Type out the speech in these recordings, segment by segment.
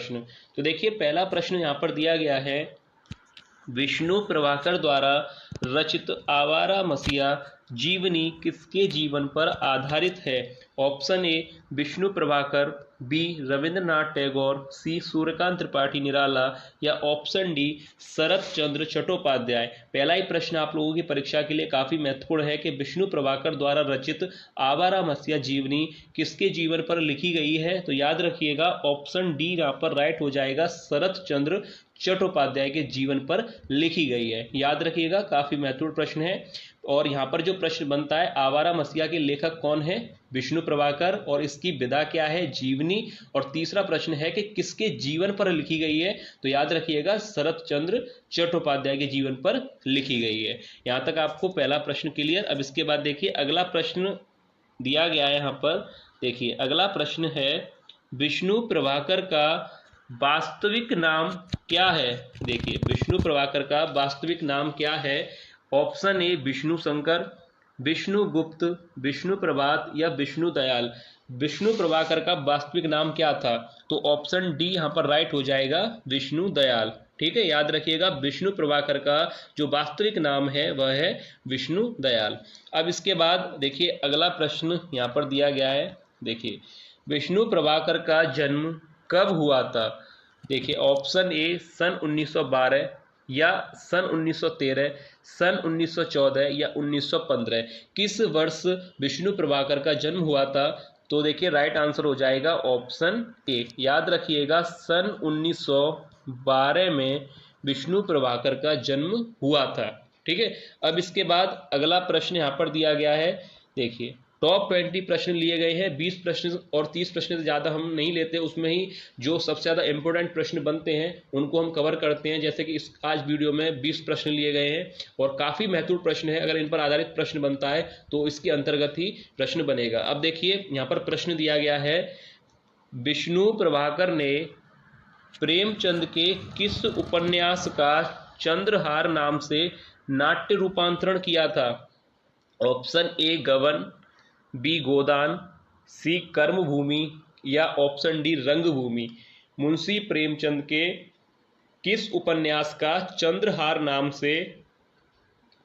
प्रश्न। तो देखिए पहला प्रश्न यहाँ पर दिया गया है, विष्णु प्रभाकर द्वारा रचित आवारा मसीहा जीवनी किसके जीवन पर आधारित है? Option A Vishnu Prabhakar, B Rabindranath Tagore, C Suryakant Tripathi Nirala, या ऑप्शन डी शरत चंद्र चट्टोपाध्याय। पहला ही प्रश्न आप लोगों की परीक्षा के लिए काफी महत्वपूर्ण है कि विष्णु प्रभाकर द्वारा रचित आवारा मसीहा जीवनी किसके जीवन पर लिखी गई है? तो याद रखिएगा ऑप्शन डी यहाँ पर राइट हो जाएगा, शरत चंद्र चट्टोपाध्याय के जीवन पर लिखी गई है। याद रखिएगा काफी महत्वपूर्ण प्रश्न है। और यहाँ पर जो प्रश्न बनता है, आवारा मसीहा के लेखक कौन है? विष्णु प्रभाकर, और इसकी विधा क्या है? जीवनी। और तीसरा प्रश्न है कि किसके जीवन पर लिखी गई है? तो याद रखिएगा शरत चंद्र चट्टोपाध्याय के जीवन पर लिखी गई है। यहाँ तक आपको पहला प्रश्न क्लियर। अब इसके बाद देखिए अगला प्रश्न दिया गया है यहाँ पर। देखिए अगला प्रश्न है, विष्णु प्रभाकर का वास्तविक नाम क्या है? देखिए विष्णु प्रभाकर का वास्तविक नाम क्या है? ऑप्शन ए विष्णु शंकर, विष्णु गुप्त, विष्णु प्रभात, या विष्णु दयाल। विष्णु प्रभाकर का वास्तविक नाम क्या था? तो ऑप्शन डी यहाँ पर राइट हो जाएगा, विष्णु दयाल। ठीक है, याद रखिएगा विष्णु प्रभाकर का जो वास्तविक नाम है वह है विष्णु दयाल। अब इसके बाद देखिए अगला प्रश्न यहाँ पर दिया गया है। देखिए विष्णु प्रभाकर का जन्म कब हुआ था? देखिए ऑप्शन ए सन 1912, या सन 1913, सन 1914, या 1915। किस वर्ष विष्णु प्रभाकर का जन्म हुआ था? तो देखिए राइट आंसर हो जाएगा ऑप्शन ए। याद रखिएगा सन 1912 में विष्णु प्रभाकर का जन्म हुआ था। ठीक है, अब इसके बाद अगला प्रश्न यहाँ पर दिया गया है। देखिए टॉप 20 प्रश्न लिए गए हैं, 20 प्रश्न और 30 प्रश्न से ज़्यादा हम नहीं लेते, उसमें ही जो सबसे ज़्यादा इंपॉर्टेंट प्रश्न बनते हैं उनको हम कवर करते हैं। जैसे कि इस आज वीडियो में 20 प्रश्न लिए गए हैं और काफ़ी महत्वपूर्ण प्रश्न है। अगर इन पर आधारित प्रश्न बनता है तो इसके अंतर्गत ही प्रश्न बनेगा। अब देखिए यहाँ पर प्रश्न दिया गया है, विष्णु प्रभाकर ने प्रेमचंद के किस उपन्यास का चंद्रहार नाम से नाट्य रूपांतरण किया था? ऑप्शन ए गबन, बी गोदान, सी कर्मभूमि, या ऑप्शन डी रंगभूमि। मुंशी प्रेमचंद के किस उपन्यास का चंद्रहार नाम से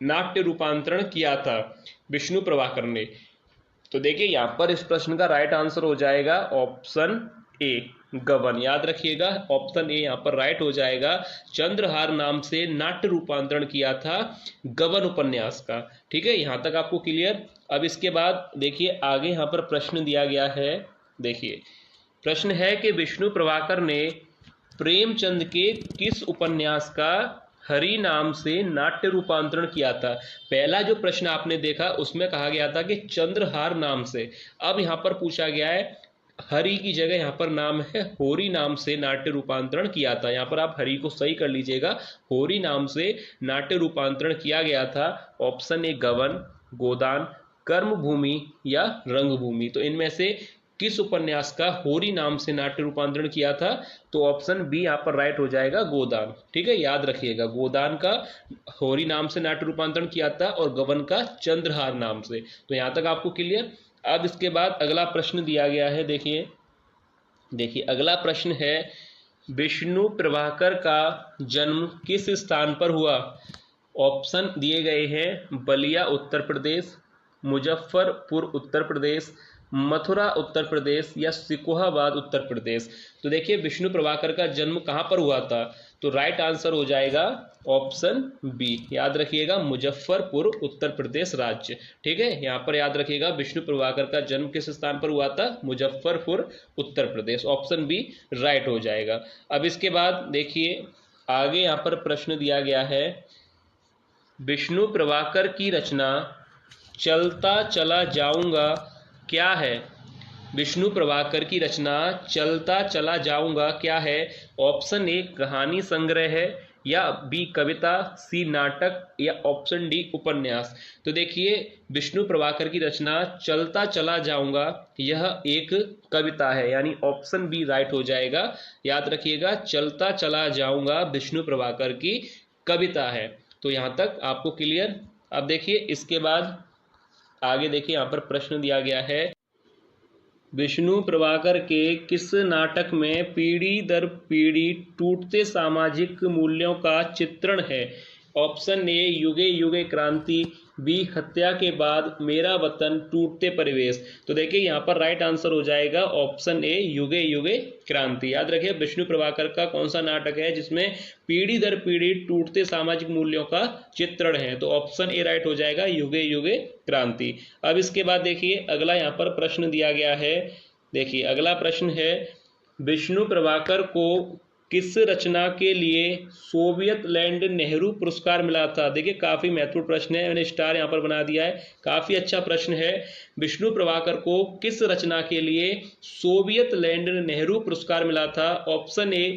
नाट्य रूपांतरण किया था विष्णु प्रभाकर ने? तो देखिए यहाँ पर इस प्रश्न का राइट आंसर हो जाएगा ऑप्शन ए गबन। याद रखिएगा ऑप्शन ए यहाँ पर राइट हो जाएगा, चंद्रहार नाम से नाट्य रूपांतरण किया था गबन उपन्यास का। ठीक है, यहाँ तक आपको क्लियर। अब इसके बाद देखिए आगे यहाँ पर प्रश्न दिया गया है। देखिए प्रश्न है कि विष्णु प्रभाकर ने प्रेमचंद के किस उपन्यास का हरि नाम से नाट्य रूपांतरण किया था? पहला जो प्रश्न आपने देखा उसमें कहा गया था कि चंद्रहार नाम से। अब यहाँ पर पूछा गया है हरि की जगह यहाँ पर नाम है होरी नाम से नाट्य रूपांतरण किया था। यहाँ पर आप हरि को सही कर लीजिएगा, होरी नाम से नाट्य रूपांतरण किया गया था। ऑप्शन ए गबन, गोदान, कर्मभूमि, या रंगभूमि। तो इनमें से किस उपन्यास का होरी नाम से नाट्य रूपांतरण किया था? तो ऑप्शन बी यहाँ पर राइट हो जाएगा, गोदान। ठीक है, याद रखिएगा गोदान का होरी नाम से नाट्य रूपांतरण किया था और गबन का चंद्रहार नाम से। तो यहाँ तक आपको क्लियर। अब इसके बाद अगला प्रश्न दिया गया है। देखिए अगला प्रश्न है, विष्णु प्रभाकर का जन्म किस स्थान पर हुआ? ऑप्शन दिए गए हैं, बलिया उत्तर प्रदेश, मुजफ्फरपुर उत्तर प्रदेश, मथुरा उत्तर प्रदेश, या सिकोहाबाद उत्तर प्रदेश। तो देखिए विष्णु प्रभाकर का जन्म कहाँ पर हुआ था? तो राइट आंसर हो जाएगा ऑप्शन बी। याद रखिएगा मुजफ्फरपुर उत्तर प्रदेश राज्य। ठीक है, यहाँ पर याद रखिएगा विष्णु प्रभाकर का जन्म किस स्थान पर हुआ था? Muzaffarpur Uttar Pradesh. Option B right हो जाएगा। अब इसके बाद देखिए आगे यहाँ पर प्रश्न दिया गया है, विष्णु प्रभाकर की रचना चलता चला जाऊंगा क्या है? विष्णु प्रभाकर की रचना चलता चला जाऊंगा क्या है? ऑप्शन ए कहानी संग्रह है, या बी कविता, सी नाटक, या ऑप्शन डी उपन्यास। तो देखिए विष्णु प्रभाकर की रचना चलता चला जाऊंगा यह एक कविता है, यानी ऑप्शन बी राइट हो जाएगा। याद रखिएगा चलता चला जाऊंगा विष्णु प्रभाकर की कविता है। तो यहाँ तक आपको क्लियर। अब देखिए इसके बाद आगे देखिए यहाँ पर प्रश्न दिया गया है, विष्णु प्रभाकर के किस नाटक में पीढ़ी दर पीढ़ी टूटते सामाजिक मूल्यों का चित्रण है? ऑप्शन ए युगे युगे क्रांति, बी हत्या के बाद, मेरा वतन, टूटते परिवेश। तो देखिए यहाँ पर राइट आंसर हो जाएगा ऑप्शन ए युगे युगे क्रांति। याद रखिए विष्णु प्रभाकर का कौन सा नाटक है जिसमें पीढ़ी दर पीढ़ी टूटते सामाजिक मूल्यों का चित्रण है? तो ऑप्शन ए राइट हो जाएगा युगे युगे क्रांति। अब इसके बाद देखिए अगला यहाँ पर प्रश्न दिया गया है। देखिए अगला प्रश्न है, विष्णु प्रभाकर को किस रचना के लिए सोवियत लैंड नेहरू पुरस्कार मिला था? देखिए काफी महत्वपूर्ण प्रश्न है, मैंने स्टार यहाँ पर बना दिया है, काफी अच्छा प्रश्न है। विष्णु प्रभाकर को किस रचना के लिए सोवियत लैंड नेहरू पुरस्कार मिला था? ऑप्शन ए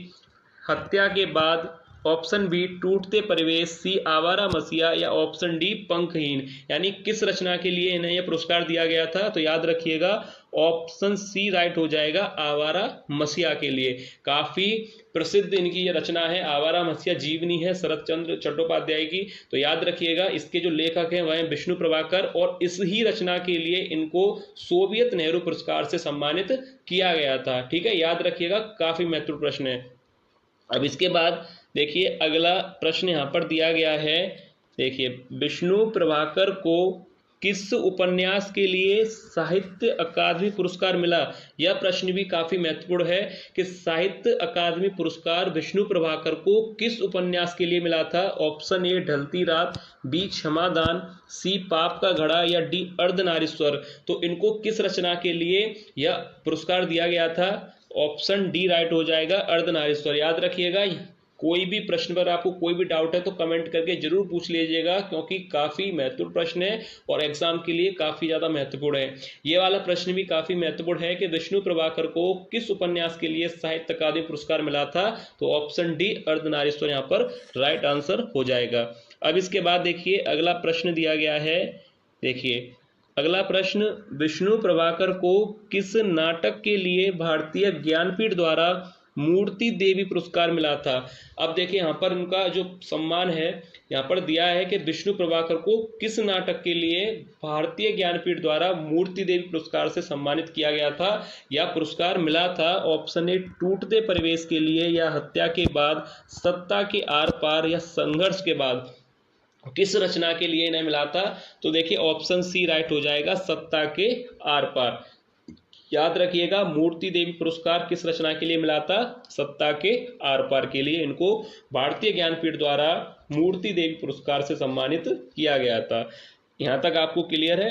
हत्या के बाद, ऑप्शन बी टूटते परिवेश, सी आवारा मसीहा, या ऑप्शन डी पंखहीन। यानी किस रचना के लिए इन्हें यह पुरस्कार दिया गया था? तो याद रखिएगा ऑप्शन सी राइट हो जाएगा, आवारा मसीहा के लिए। काफी प्रसिद्ध इनकी ये रचना है, आवारा मसीहा जीवनी है शरत चंद्र चट्टोपाध्याय की। तो याद रखिएगा इसके जो लेखक हैं वह विष्णु प्रभाकर, और इस ही रचना के लिए इनको सोवियत नेहरू पुरस्कार से सम्मानित किया गया था। ठीक है, याद रखिएगा, काफी महत्वपूर्ण प्रश्न है। अब इसके बाद देखिए अगला प्रश्न यहाँ पर दिया गया है। देखिए विष्णु प्रभाकर को किस उपन्यास के लिए साहित्य अकादमी पुरस्कार मिला? यह प्रश्न भी काफी महत्वपूर्ण है कि साहित्य अकादमी पुरस्कार विष्णु प्रभाकर को किस उपन्यास के लिए मिला था? ऑप्शन ए ढलती रात, बी क्षमादान, सी पाप का घड़ा, या डी अर्धनारीश्वर। तो इनको किस रचना के लिए यह पुरस्कार दिया गया था? ऑप्शन डी राइट हो जाएगा, अर्धनारीश्वर। याद रखिएगा कोई भी प्रश्न पर आपको कोई भी डाउट है तो कमेंट करके जरूर पूछ लीजिएगा, क्योंकि काफी महत्वपूर्ण प्रश्न है और एग्जाम के लिए काफी ज्यादा महत्वपूर्ण है। ये वाला प्रश्न भी काफी महत्वपूर्ण है कि विष्णु प्रभाकर को किस उपन्यास के लिए साहित्य अकादमी पुरस्कार मिला था? तो ऑप्शन डी अर्धनारीश्वर यहाँ पर राइट आंसर हो जाएगा। अब इसके बाद देखिए अगला प्रश्न दिया गया है। देखिए अगला प्रश्न, विष्णु प्रभाकर को किस नाटक के लिए भारतीय ज्ञानपीठ द्वारा मूर्ति देवी पुरस्कार मिला था? अब देखिए यहाँ पर उनका जो सम्मान है यहाँ पर दिया है कि विष्णु प्रभाकर को किस नाटक के लिए भारतीय ज्ञानपीठ द्वारा मूर्ति देवी पुरस्कार से सम्मानित किया गया था या पुरस्कार मिला था? ऑप्शन ए टूटते परिवेश के लिए, या हत्या के बाद, सत्ता के आर पार, या संघर्ष के बाद। किस रचना के लिए इन्हें मिला था? तो देखिए ऑप्शन सी राइट हो जाएगा, सत्ता के आर पार। याद रखिएगा मूर्ति देवी पुरस्कार किस रचना के लिए मिला था? सत्ता के आर पार के लिए इनको भारतीय ज्ञानपीठ द्वारा मूर्ति देवी पुरस्कार से सम्मानित किया गया था। यहाँ तक आपको क्लियर है?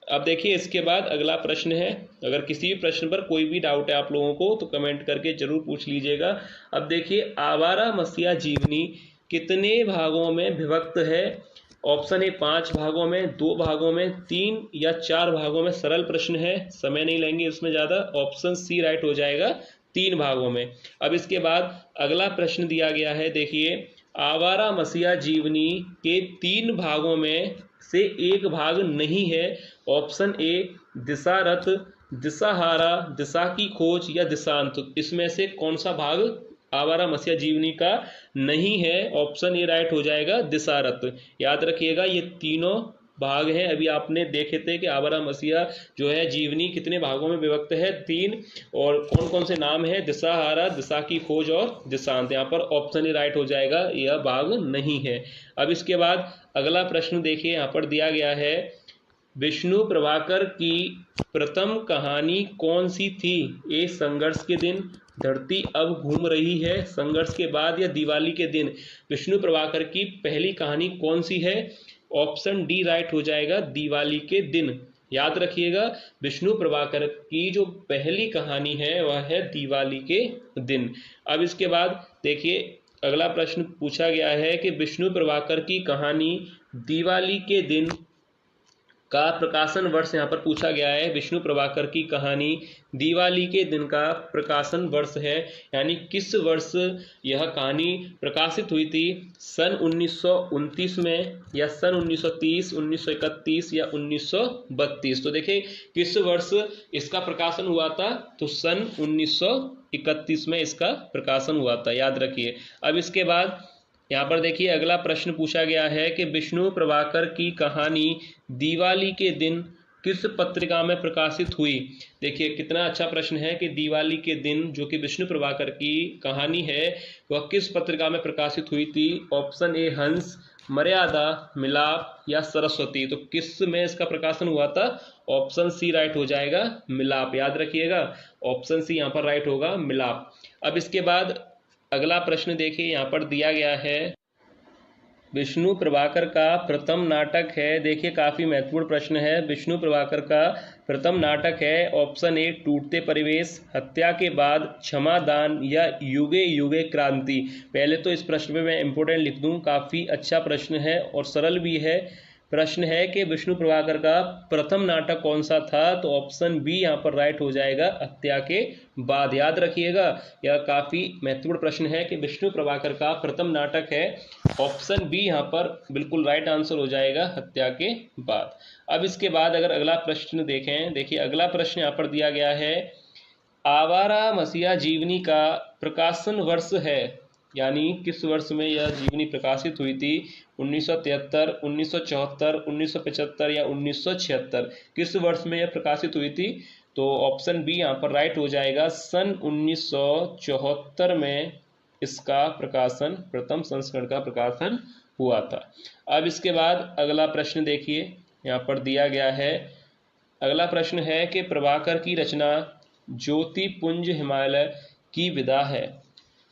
अब देखिए इसके बाद अगला प्रश्न है। अगर किसी भी प्रश्न पर कोई भी डाउट है आप लोगों को तो कमेंट करके जरूर पूछ लीजिएगा। अब देखिए आवारा मसीहा जीवनी कितने भागों में विभक्त है? ऑप्शन ए 5 भागों में, 2 भागों में, 3 या 4 भागों में। सरल प्रश्न है, समय नहीं लेंगे इसमें ज़्यादा। ऑप्शन सी राइट हो जाएगा, 3 भागों में। अब इसके बाद अगला प्रश्न दिया गया है। देखिए आवारा मसीहा जीवनी के 3 भागों में से एक भाग नहीं है। ऑप्शन ए दिशा रथ, दिशाहारा, दिशा की खोज, या दिशांत। इसमें से कौन सा भाग आवारा मसीहा जीवनी का नहीं है? ऑप्शन ए राइट हो जाएगा, दिशारथ। याद रखिएगा ये तीनों भाग हैं। अभी आपने देखे थे कि आवारा मसीहा जो है जीवनी कितने भागों में विभक्त है? 3। और कौन कौन से नाम है? दिशाहारा, दिशा की खोज और दिशांत। यहाँ पर ऑप्शन ए राइट हो जाएगा, यह भाग नहीं है। अब इसके बाद अगला प्रश्न देखिए यहाँ पर दिया गया है। विष्णु प्रभाकर की प्रथम कहानी कौन सी थी? ए संघर्ष के दिन, धरती अब घूम रही है, संघर्ष के बाद, या दिवाली के दिन। विष्णु प्रभाकर की पहली कहानी कौन सी है? ऑप्शन डी राइट हो जाएगा, दिवाली के दिन। याद रखिएगा विष्णु प्रभाकर की जो पहली कहानी है वह है दिवाली के दिन। अब इसके बाद देखिए अगला प्रश्न पूछा गया है कि विष्णु प्रभाकर की कहानी दिवाली के दिन का प्रकाशन वर्ष यहाँ पर पूछा गया है। विष्णु प्रभाकर की कहानी दिवाली के दिन का प्रकाशन वर्ष है, यानी किस वर्ष यह कहानी प्रकाशित हुई थी? सन 1929 में, या सन 1930, 1931 या 1932। तो देखिए किस वर्ष इसका प्रकाशन हुआ था? तो सन 1931 में इसका प्रकाशन हुआ था। याद रखिए। अब इसके बाद यहाँ पर देखिए अगला प्रश्न पूछा गया है कि विष्णु प्रभाकर की कहानी दिवाली के दिन किस पत्रिका में प्रकाशित हुई। देखिए कितना अच्छा प्रश्न है कि दिवाली के दिन, जो कि विष्णु प्रभाकर की कहानी है, वह किस पत्रिका में प्रकाशित हुई थी। ऑप्शन ए हंस, मर्यादा, मिलाप या सरस्वती। तो किस में इसका प्रकाशन हुआ था। ऑप्शन सी राइट हो जाएगा, मिलाप। याद रखिएगा, ऑप्शन सी यहाँ पर राइट होगा, मिलाप। अब इसके बाद अगला प्रश्न देखिए, यहाँ पर दिया गया है विष्णु प्रभाकर का प्रथम नाटक है। देखिए काफ़ी महत्वपूर्ण प्रश्न है। विष्णु प्रभाकर का प्रथम नाटक है। ऑप्शन ए टूटते परिवेश, हत्या के बाद, क्षमादान या युगे युगे क्रांति। पहले तो इस प्रश्न पे मैं इंपोर्टेंट लिख दूं, काफ़ी अच्छा प्रश्न है और सरल भी है। प्रश्न है कि विष्णु प्रभाकर का प्रथम नाटक कौन सा था। तो ऑप्शन बी यहाँ पर राइट हो जाएगा, हत्या के बाद। याद रखिएगा, यह काफ़ी महत्वपूर्ण प्रश्न है कि विष्णु प्रभाकर का प्रथम नाटक है। ऑप्शन बी यहाँ पर बिल्कुल राइट आंसर हो जाएगा, हत्या के बाद। अब इसके बाद अगर अगला प्रश्न देखें, देखिए अगला प्रश्न यहाँ पर दिया गया है, आवारा मसीहा जीवनी का प्रकाशन वर्ष है, यानी किस वर्ष में यह जीवनी प्रकाशित हुई थी। 1973, 1974, 1975 या 1976। किस वर्ष में यह प्रकाशित हुई थी। तो ऑप्शन बी यहाँ पर राइट हो जाएगा, सन 1974 में इसका प्रकाशन, प्रथम संस्करण का प्रकाशन हुआ था। अब इसके बाद अगला प्रश्न देखिए, यहाँ पर दिया गया है। अगला प्रश्न है कि प्रभाकर की रचना ज्योतिपुंज हिमालय की विधा है।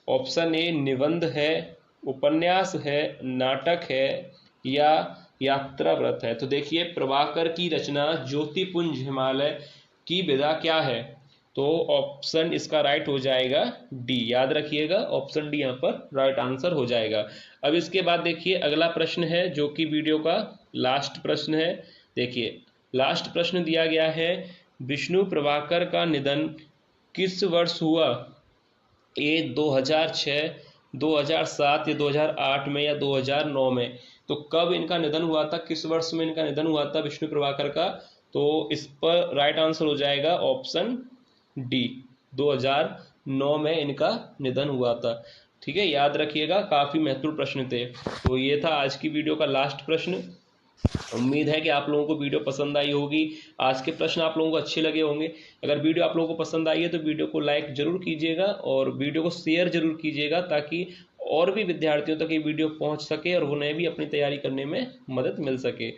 ऑप्शन ए निबंध है, उपन्यास है, नाटक है या यात्रा व्रत है। तो देखिए प्रभाकर की रचना ज्योतिपुंज हिमालय की विधा क्या है। तो ऑप्शन इसका राइट हो जाएगा डी। याद रखिएगा, ऑप्शन डी यहाँ पर राइट आंसर हो जाएगा। अब इसके बाद देखिए अगला प्रश्न है, जो कि वीडियो का लास्ट प्रश्न है। देखिए लास्ट प्रश्न दिया गया है, विष्णु प्रभाकर का निधन किस वर्ष हुआ। ए 2006, 2007 या 2008 में या 2009 में। तो कब इनका निधन हुआ था, किस वर्ष में इनका निधन हुआ था विष्णु प्रभाकर का। तो इस पर राइट आंसर हो जाएगा ऑप्शन डी, 2009 में इनका निधन हुआ था। ठीक है, याद रखिएगा, काफ़ी महत्वपूर्ण प्रश्न थे। तो ये था आज की वीडियो का लास्ट प्रश्न। उम्मीद है कि आप लोगों को वीडियो पसंद आई होगी। आज के प्रश्न आप लोगों को अच्छे लगे होंगे। अगर वीडियो आप लोगों को पसंद आई है तो वीडियो को लाइक जरूर कीजिएगा और वीडियो को शेयर जरूर कीजिएगा, ताकि और भी विद्यार्थियों तक ये वीडियो पहुंच सके और उन्हें भी अपनी तैयारी करने में मदद मिल सके।